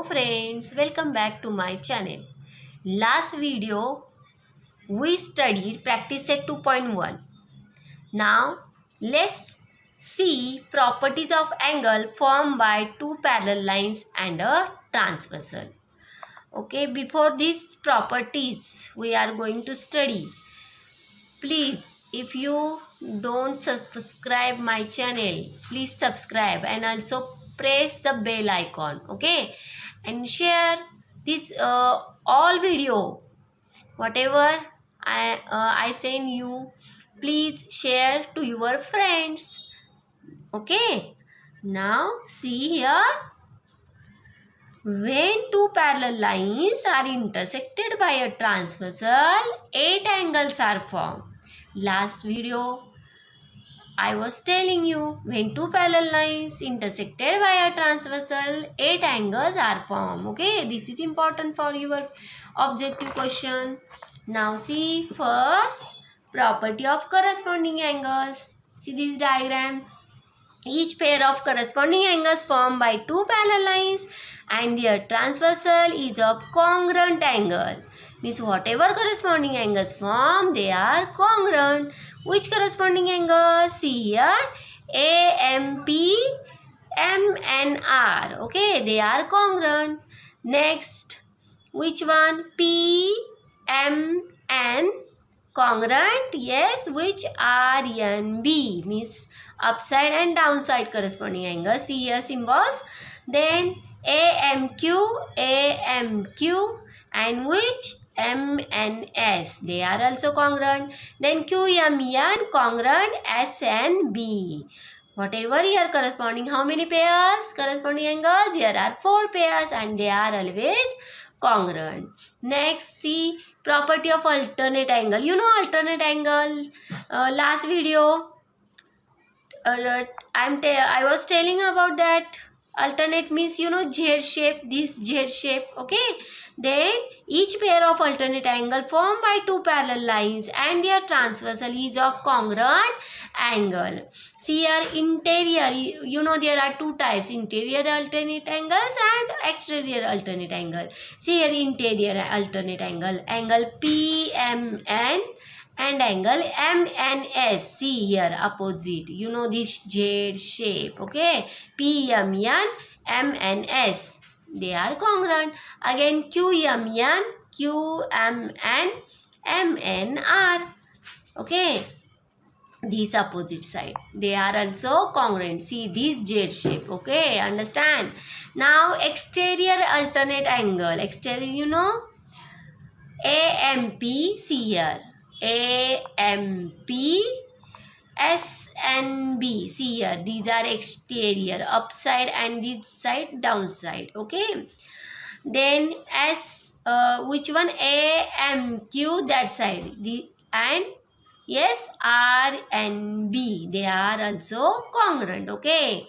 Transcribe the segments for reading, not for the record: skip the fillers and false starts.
friends, welcome back to my channel. Last video we studied practice set 2.1. Now let's see properties of angle formed by two parallel lines and a transversal. Okay, before these properties we are going to study. Please, if you don't subscribe my channel, please subscribe and also press the bell icon. Okay, and share this all video whatever I send you, please share to your friends. Okay, now see here, when two parallel lines are intersected by a transversal, 8 angles are formed. Last video I was telling you, when two parallel lines intersected by a transversal, 8 angles are formed. Okay, this is important for your objective question. Now see first, property of corresponding angles. See this diagram. Each pair of corresponding angles formed by two parallel lines and their transversal is a congruent angle. Means whatever corresponding angles form, they are congruent. Which corresponding angles? See here, A, M, P, M and R. Okay, they are congruent. Next, which one? P, M, N. Congruent? Yes, which R, N, B. Means upside and downside corresponding angles. See here symbols. Then AMQ, AMQ, and which MNS. They are also congruent. Then QMN congruent SNB. Whatever here corresponding, how many pairs corresponding angles? There are 4 pairs and they are always congruent. Next, see property of alternate angle. You know alternate angle. Last video I was telling about that. Alternate means you know Z shape, this Z shape. Okay, then each pair of alternate angle formed by two parallel lines and their transversal is of congruent angle. See here interior, you know there are two types, interior alternate angles and exterior alternate angle. See here interior alternate angle, angle PMN and angle MNS. See here opposite, you know this Z shape. Okay, PMN, MNS, they are congruent. Again QMN, QMN, MNR. Okay, this opposite side, they are also congruent. See this Z shape. Okay, understand. Now exterior alternate angle, exterior, you know AMP. See here AMP, SNB. See here, these are exterior, upside, and this side downside. Okay, then which one? AMQ, that side. And yes, R and B, they are also congruent. Okay,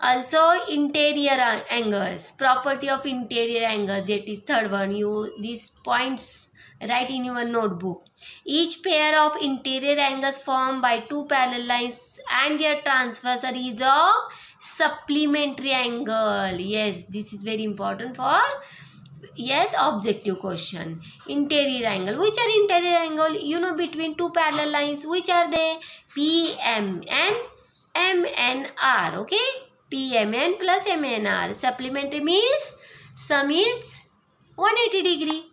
also interior angles, property of interior angles, that is third one. You these points write in your notebook. Each pair of interior angles formed by two parallel lines and their transversal is a supplementary angle. Yes, this is very important for objective question. Interior angle, which are interior angle? You know between two parallel lines, which are they? PMN, MNR. Okay, PMN plus MNR. Supplementary means sum is 180 degree.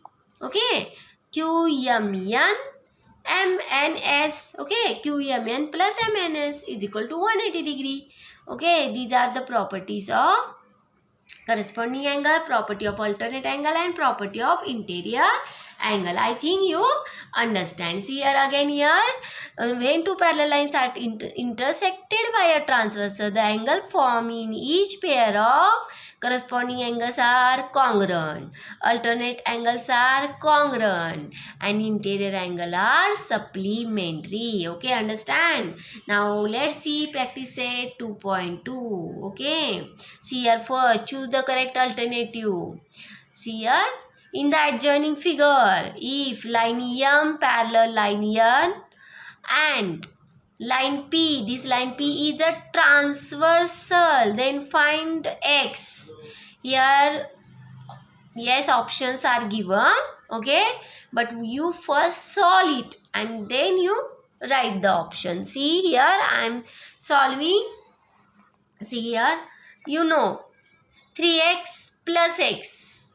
Okay, QMN, MNS. Okay, QMN plus MNS is equal to 180 degree. Okay, these are the properties of corresponding angle, property of alternate angle, and property of interior angle. I think you understand. See here again here, when two parallel lines are intersected by a transversal, the angle formed in each pair of corresponding angles are congruent, alternate angles are congruent, and interior angle are supplementary. Okay, understand. Now let's see practice set 2.2. Okay, see here first, choose the correct alternative. See here in the adjoining figure, if line M parallel line N and line P, this line P is a transversal, then find X. Here yes, options are given, okay, but you first solve it and then you write the option. See here, I am solving. See here, you know 3x plus x,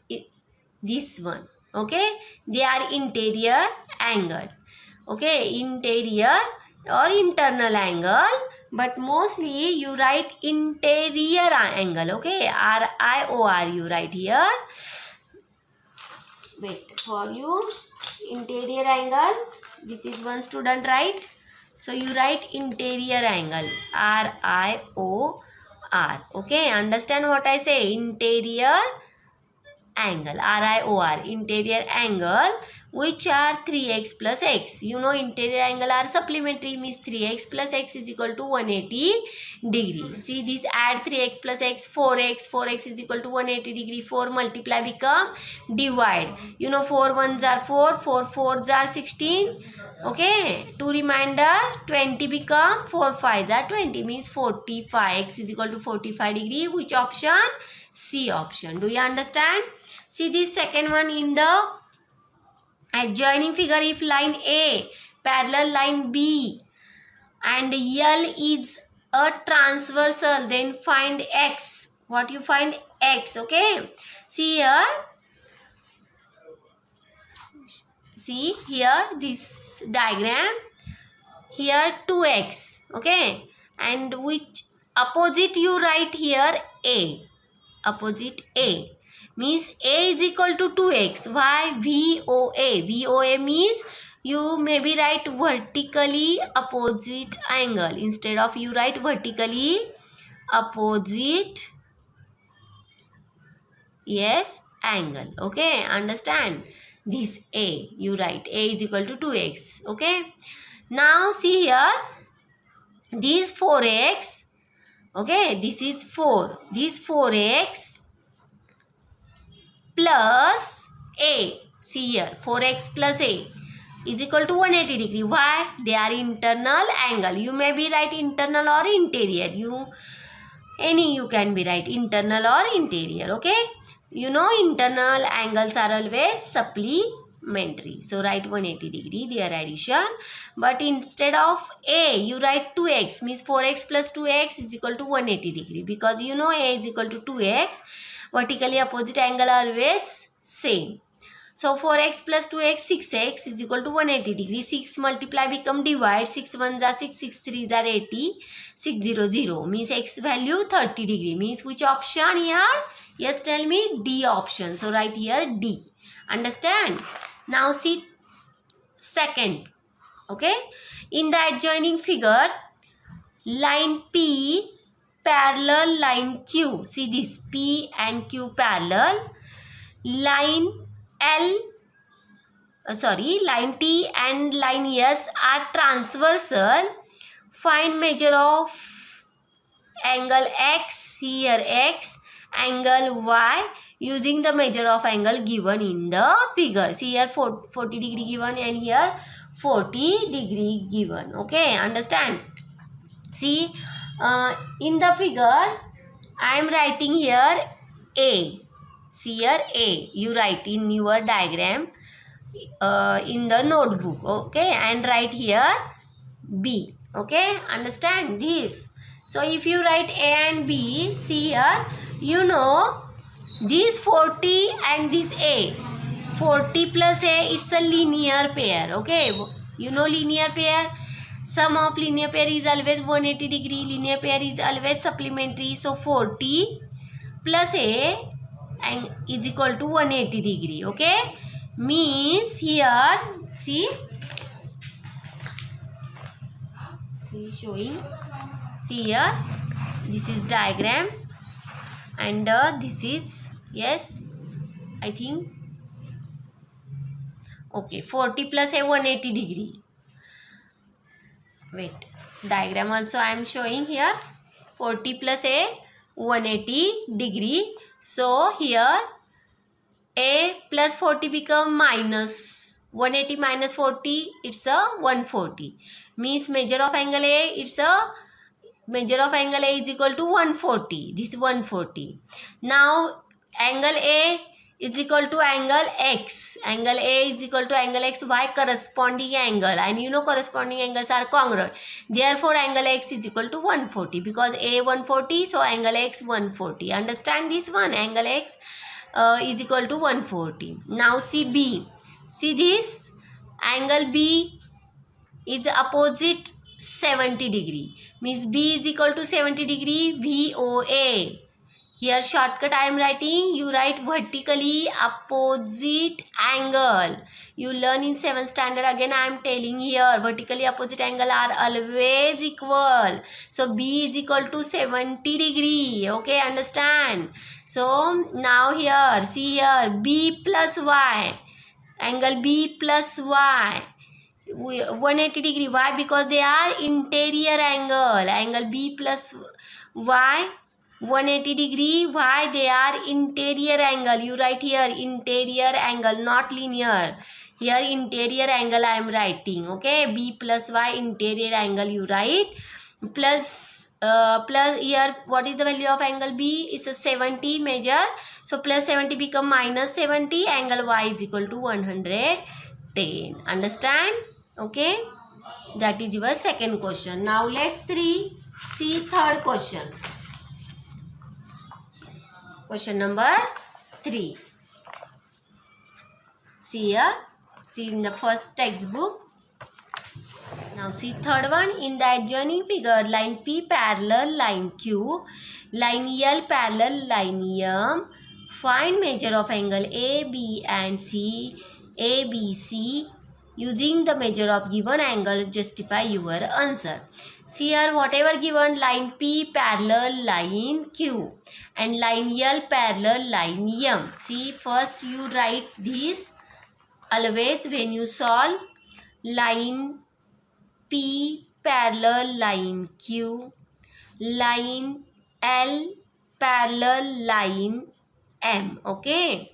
this one, okay, they are interior angle, okay, interior or internal angle, but mostly you write interior angle, okay, RIOR you write here. Wait for you, interior angle, this is one student, right? So you write interior angle, RIOR, okay, understand what I say, interior angle, RIOR, interior angle, which are 3x plus x. You know interior angle are supplementary, means 3x plus x is equal to 180 degree. See this, add 3x plus x, 4x, 4x is equal to 180 degree, 4 multiply become divide. You know 4 ones are 4, 4 fours are 16, okay, 2 remainder 20 become 4 fives are 20, means 45, x is equal to 45 degree. Which option? C option. Do you understand? See this second one, in the adjoining figure, if line A parallel line B and L is a transversal, then find x. What you find? X, okay. See here, see here this diagram, here 2x, okay, and which opposite you write here? A, opposite A, means A is equal to 2x. Why? VOA. VOA means you maybe write vertically opposite angle. Instead of you write vertically opposite, yes, angle. Okay, understand? This A, you write A is equal to 2x. Okay. Now see here, this 4x, okay, this is 4. This 4x plus A, see here, 4x plus A is equal to 180 degree. Why? They are internal angle. You may be write internal or interior. You can be write internal or interior. Okay. You know internal angles are always supplementary. So write 180 degree their addition. But instead of A, you write 2x, means 4x plus 2x is equal to 180 degree. Because you know A is equal to 2x. Vertically opposite angle are always same. So 4x plus 2x, 6x is equal to 180 degree. 6 multiply become divide. 6 1s are 6, 6 3s are 80. 6 0 0 means x value 30 degree. Means which option here? Yes, tell me. D option. So write here D. Understand? Now see second. Okay. In the adjoining figure, line P parallel line Q. See this, P and Q parallel. Line line T and line S are transversal. Find measure of angle X, here X, angle Y using the measure of angle given in the figure. See here 40 degree given and here 40 degree given. Okay, understand? See, in the figure I am writing here A. See here A, you write in your diagram in the notebook, okay, and write here B. Okay, understand this? So if you write A and B, see here, you know this 40 and this A, 40 plus A, it's a linear pair. Okay, you know linear pair, sum of linear pair is always 180 degree, linear pair is always supplementary. So 40 plus A and is equal to 180 degree. Okay, means here see showing, see here, this is diagram and this is, yes, I think, okay, 40 plus A 180 degree. Wait, diagram also I am showing here, 40 plus A 180 degree. So here A plus 40 become minus 180 minus 40, it's a 140. Means measure of angle A, it's a measure of angle A is equal to 140. This is 140. Now angle A is equal to angle x. Angle A is equal to angle x by corresponding angle, and you know corresponding angles are congruent. Therefore, angle x is equal to 140 because A 140, so angle x 140. Understand this one? Angle x is equal to 140. Now see B. See this? Angle B is opposite 70 degree. Means B is equal to 70 degree VOA. Here shortcut I am writing, you write vertically opposite angle. You learn in 7th standard, again I am telling here, vertically opposite angle are always equal. So B is equal to 70 degree. Okay, understand? So now here, see here, B plus Y. Angle B plus Y. 180 degree. Why? Because they are interior angle. Angle B plus Y 180 degree. Why? They are interior angle. You write here interior angle, not linear. Here interior angle I am writing. Okay, B plus Y interior angle you write. Plus here what is the value of angle B? Is a 70 measure. So plus 70 become minus 70. Angle Y is equal to 110. Understand? Okay, that is your second question. Now let's see third question. Question number 3. See here, see in the first textbook. Now see third one. In the adjoining figure, line P parallel line Q, line L parallel line M. Find measure of angle AB and C, ABC. Using the measure of given angle, justify your answer. See here, whatever given, line P parallel line Q and line L parallel line M. See, first you write this always when you solve. Line P parallel line Q, line L parallel line M. Okay.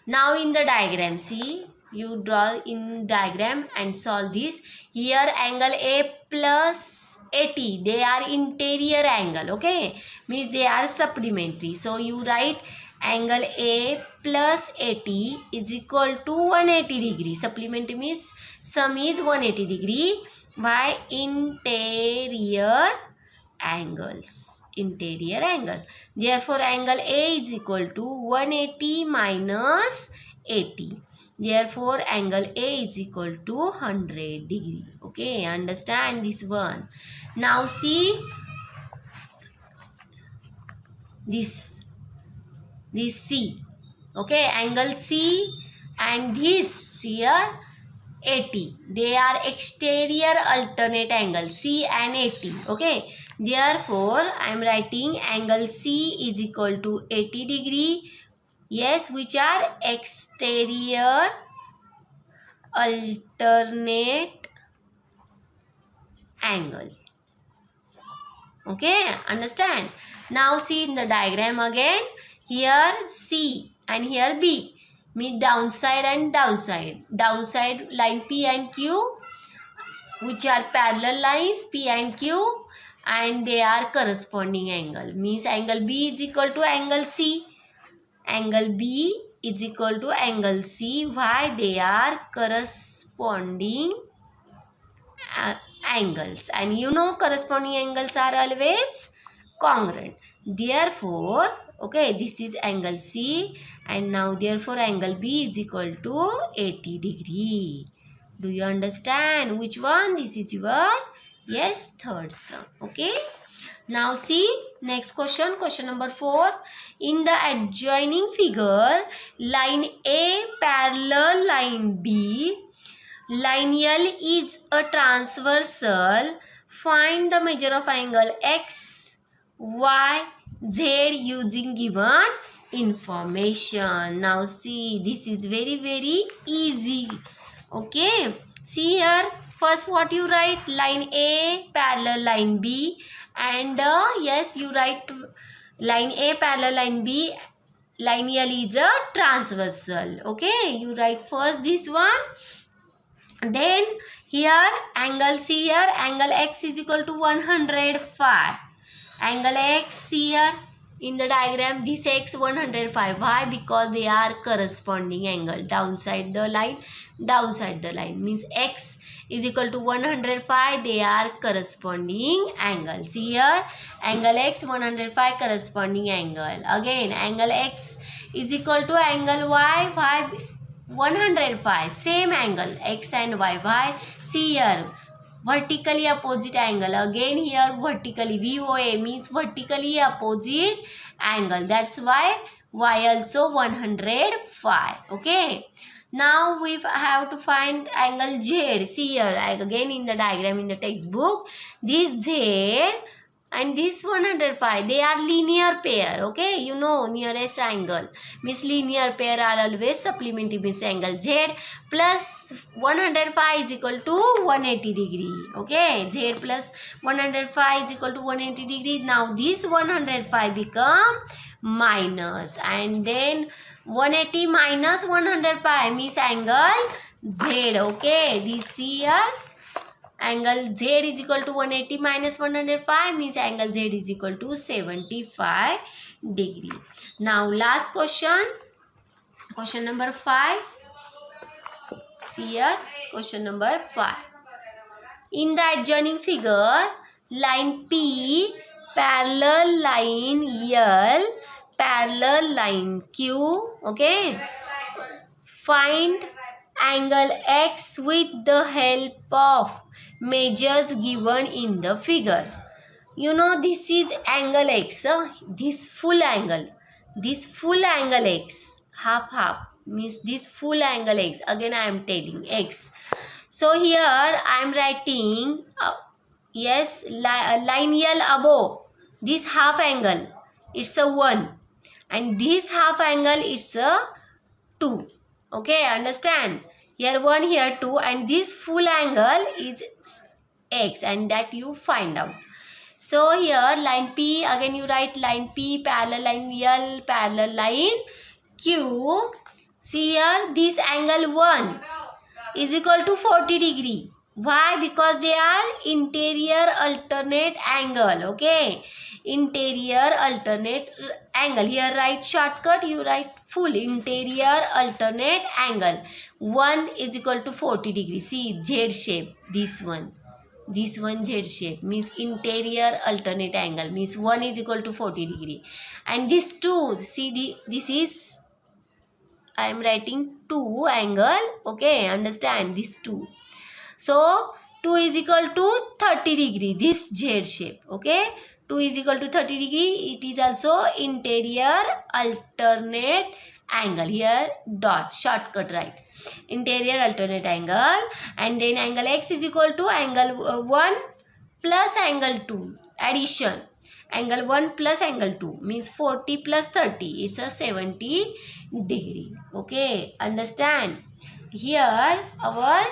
Now in the diagram, see, you draw in diagram and solve this. Here angle A plus AT, they are interior angle. Okay, means they are supplementary. So you write angle A plus AT is equal to 180 degree. Supplementary means sum is 180 degree by interior angles. Interior angle. Therefore angle A is equal to 180 minus 80. Therefore angle A is equal to 100 degree. Okay, understand this one. Now see this C. Okay, angle C and this here 80. They are exterior alternate angle, C and 80. Okay, therefore I am writing angle C is equal to 80 degree. Yes, which are exterior alternate angle. Okay, understand? Now see in the diagram again. Here C and here B. Mean downside and downside. Downside line P and Q, which are parallel lines P and Q, and they are corresponding angle. Means angle B is equal to angle C. Angle B is equal to angle C. Why? They are corresponding angles, and you know corresponding angles are always congruent. Therefore, okay, this is angle C, and now therefore angle B is equal to 80 degree. Do you understand which one? This is your, yes, third sum. Okay. Now see next question, question number 4. In the adjoining figure, line A parallel line B, line L is a transversal. Find the measure of angle X, Y, Z using given information. Now see, this is very easy. Okay, see here, first what you write, line A parallel line B, and yes, you write line A parallel line B, line L is a transversal. Okay, you write first this one. Then here angle C, here angle X is equal to 105. Angle X here in the diagram this x 105. Why? Because they are corresponding angle. Downside the line means x is equal to 105. They are corresponding angle. See here, angle x 105 corresponding angle. Again, angle x is equal to angle y 105. Same angle x and y. Why? See here, vertically opposite angle. Again here vertically, VOA means vertically opposite angle. That's why y also 105. Okay. Now we have to find angle Z. See here, again in the diagram in the textbook, this Z and this 105, they are linear pair. Okay, you know, nearest angle means linear pair are always supplementary, means angle Z plus 105 is equal to 180 degree. Okay, Z plus 105 is equal to 180 degree. Now this 105 become minus, and then 180 minus 105 means angle Z. Okay, this here angle Z is equal to 180 minus 105 means angle Z is equal to 75 degree. Now last question number 5. See here, question number 5. In the adjoining figure, line P parallel line L parallel line Q. Okay, find angle X with the help of measures given in the figure. You know, this is angle X, this full angle X, half means this full angle X. Again I am telling X. So here I am writing yes, line L above this half angle, it's a 1, and this half angle is a 2. Okay, understand? Here 1, here 2, and this full angle is X, and that you find out. So here line P, again you write line P parallel line L parallel line Q. See here, this angle 1 is equal to 40 degree. Why? Because they are interior alternate angle. Okay, interior alternate angle. Here write shortcut, you write full interior alternate angle. 1 is equal to 40 degree. See Z shape, this one Z shape means interior alternate angle, means 1 is equal to 40 degree. And this 2, see this is, I am writing 2 angle. Okay, understand, this 2. So 2 is equal to 30 degree, this Z shape. Okay, 2 is equal to 30 degree. It is also interior alternate angle. Here dot, shortcut right, interior alternate angle. And then angle X is equal to angle 1 plus angle 2, addition. Angle 1 plus angle 2 means 40 plus 30 is a 70 degree. Okay, understand? Here our,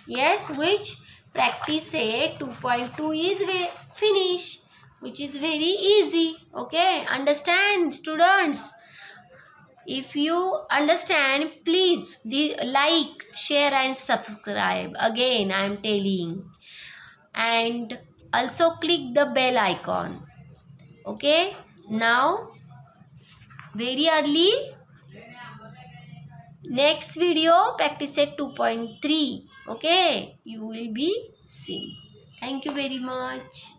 yes, which practice set 2.2 is finished, which is very easy. Okay, understand students? If you understand, please like, share and subscribe. Again I am telling, and also click the bell icon. Okay, now very early next video practice set 2.3. okay, you will be seeing. Thank you very much.